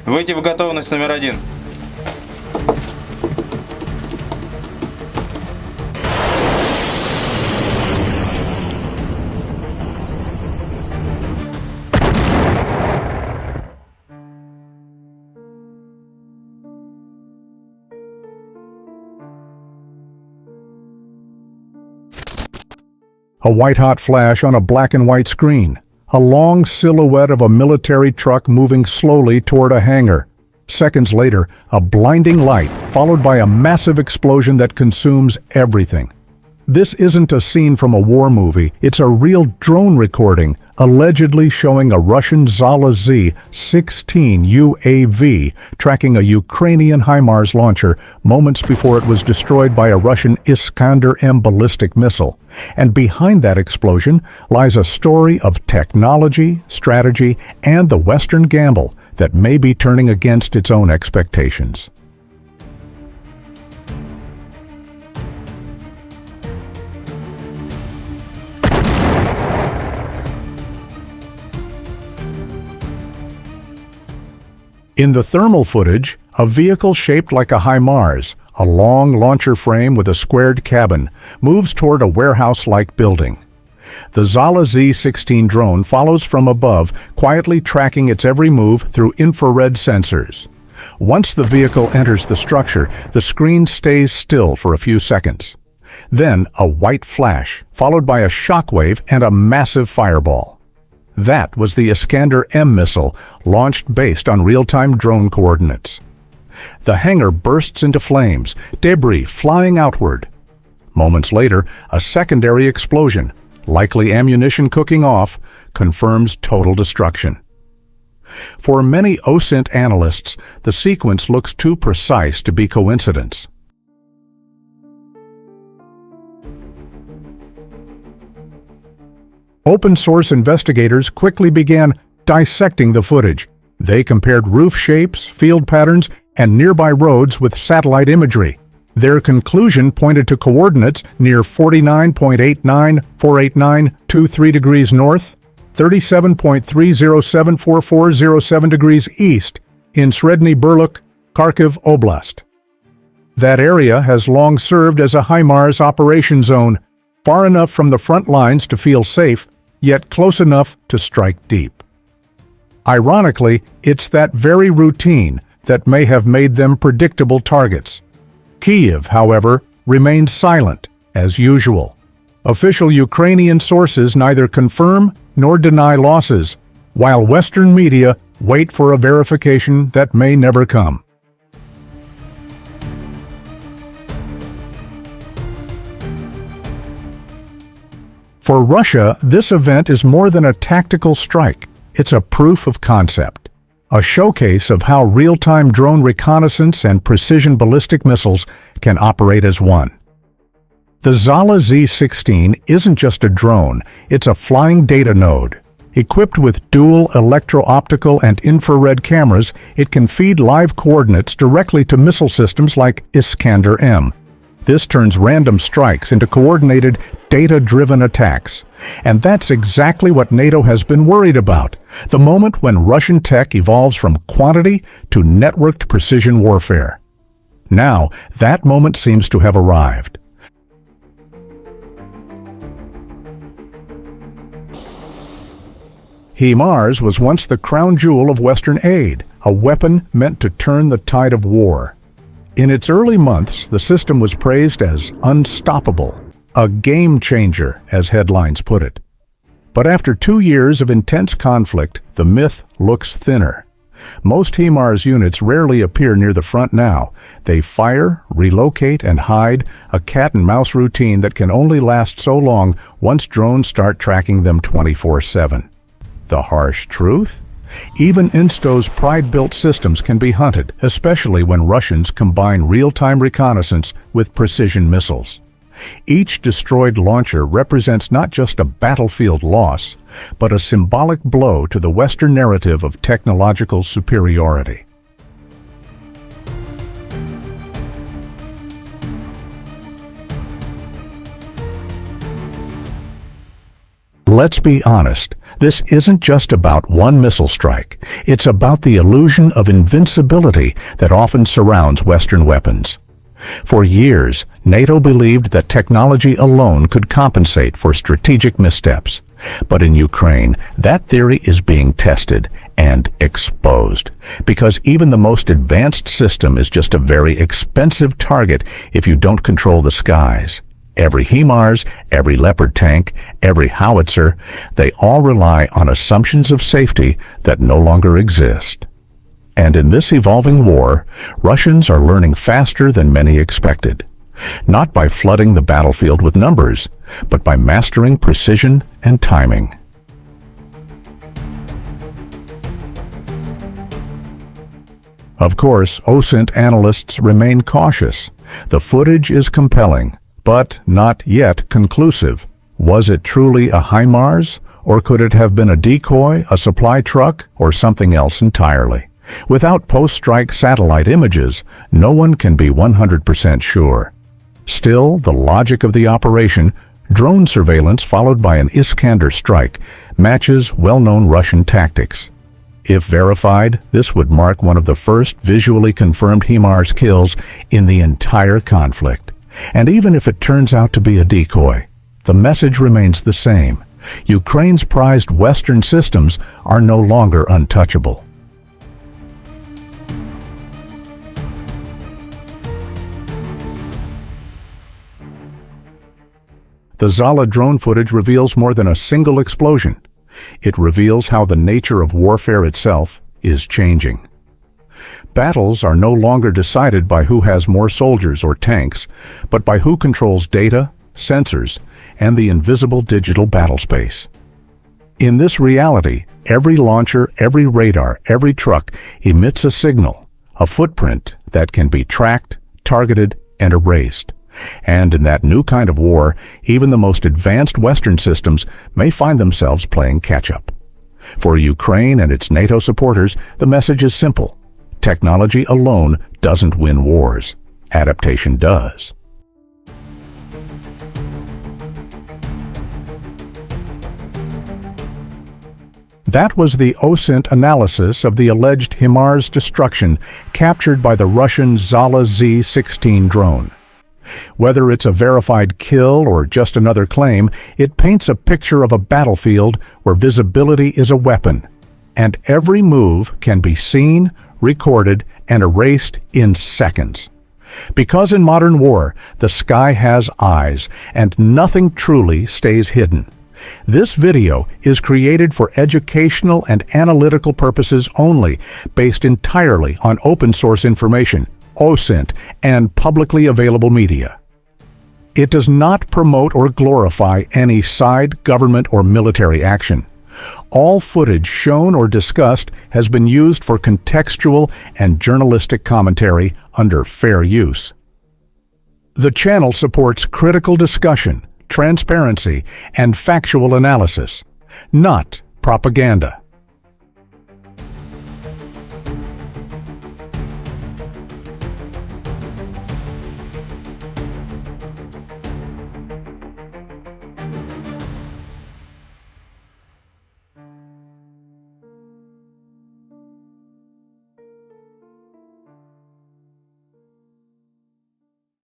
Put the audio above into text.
Выйти в готовность номер 1. A white-hot flash on a black-and-white screen. A long silhouette of a military truck moving slowly toward a hangar. Seconds later, a blinding light, followed by a massive explosion that consumes everything. This isn't a scene from a war movie, it's a real drone recording, allegedly showing a Russian ZALA Z-16 UAV tracking a Ukrainian HIMARS launcher moments before it was destroyed by a Russian Iskander M ballistic missile. And behind that explosion lies a story of technology, strategy, and the Western gamble that may be turning against its own expectations. In the thermal footage, a vehicle shaped like a HIMARS, a long launcher frame with a squared cabin, moves toward a warehouse-like building. The ZALA Z-16 drone follows from above, quietly tracking its every move through infrared sensors. Once the vehicle enters the structure, the screen stays still for a few seconds. Then a white flash, followed by a shockwave and a massive fireball. That was the Iskander M missile, launched based on real-time drone coordinates. The hangar bursts into flames, debris flying outward. Moments later, a secondary explosion, likely ammunition cooking off, confirms total destruction. For many OSINT analysts, the sequence looks too precise to be coincidence. Open-source investigators quickly began dissecting the footage. They compared roof shapes, field patterns, and nearby roads with satellite imagery. Their conclusion pointed to coordinates near 49.89,489.23 degrees north, 37.3074407 degrees east in Sredny Burluk, Kharkiv Oblast. That area has long served as a HIMARS operation zone, far enough from the front lines to feel safe, yet close enough to strike deep. Ironically, it's that very routine that may have made them predictable targets. Kyiv, however, remains silent, as usual. Official Ukrainian sources neither confirm nor deny losses, while Western media wait for a verification that may never come. For Russia, this event is more than a tactical strike. It's a proof of concept, a showcase of how real-time drone reconnaissance and precision ballistic missiles can operate as one. The ZALA Z-16 isn't just a drone, it's a flying data node. Equipped with dual electro-optical and infrared cameras, it can feed live coordinates directly to missile systems like Iskander M. This turns random strikes into coordinated, data-driven attacks. And that's exactly what NATO has been worried about, the moment when Russian tech evolves from quantity to networked precision warfare. Now, that moment seems to have arrived. HIMARS was once the crown jewel of Western aid, a weapon meant to turn the tide of war. In its early months, the system was praised as unstoppable, a game changer, as headlines put it. But after 2 years of intense conflict, the myth looks thinner. Most HIMARS units rarely appear near the front now. They fire, relocate, and hide, a cat-and-mouse routine that can only last so long once drones start tracking them 24/7. The harsh truth? Even Insto's pride-built systems can be hunted, especially when Russians combine real-time reconnaissance with precision missiles. Each destroyed launcher represents not just a battlefield loss, but a symbolic blow to the Western narrative of technological superiority. Let's be honest, this isn't just about one missile strike. It's about the illusion of invincibility that often surrounds Western weapons. For years, NATO believed that technology alone could compensate for strategic missteps. But in Ukraine, that theory is being tested and exposed, because even the most advanced system is just a very expensive target if you don't control the skies. Every HIMARS, every Leopard tank, every howitzer, they all rely on assumptions of safety that no longer exist. And in this evolving war, Russians are learning faster than many expected. Not by flooding the battlefield with numbers, but by mastering precision and timing. Of course, OSINT analysts remain cautious. The footage is compelling, but not yet conclusive. Was it truly a HIMARS, or could it have been a decoy, a supply truck, or something else entirely? Without post-strike satellite images, no one can be 100% sure. Still, the logic of the operation, drone surveillance followed by an Iskander strike, matches well-known Russian tactics. If verified, this would mark one of the first visually confirmed HIMARS kills in the entire conflict. And even if it turns out to be a decoy, the message remains the same. Ukraine's prized Western systems are no longer untouchable. The ZALA drone footage reveals more than a single explosion. It reveals how the nature of warfare itself is changing. Battles are no longer decided by who has more soldiers or tanks, but by who controls data, sensors, and the invisible digital battlespace. In this reality, every launcher, every radar, every truck emits a signal, a footprint that can be tracked, targeted, and erased. And in that new kind of war, even the most advanced Western systems may find themselves playing catch-up. For Ukraine and its NATO supporters, the message is simple. Technology alone doesn't win wars. Adaptation does. That was the OSINT analysis of the alleged HIMARS destruction captured by the Russian ZALA Z-16 drone. Whether it's a verified kill or just another claim, it paints a picture of a battlefield where visibility is a weapon, and every move can be seen, recorded, and erased in seconds. Because in modern war, the sky has eyes, and nothing truly stays hidden. This video is created for educational and analytical purposes only, based entirely on open-source information, OSINT, and publicly available media. It does not promote or glorify any side, government, or military action. All footage shown or discussed has been used for contextual and journalistic commentary under fair use. The channel supports critical discussion, transparency, and factual analysis, not propaganda.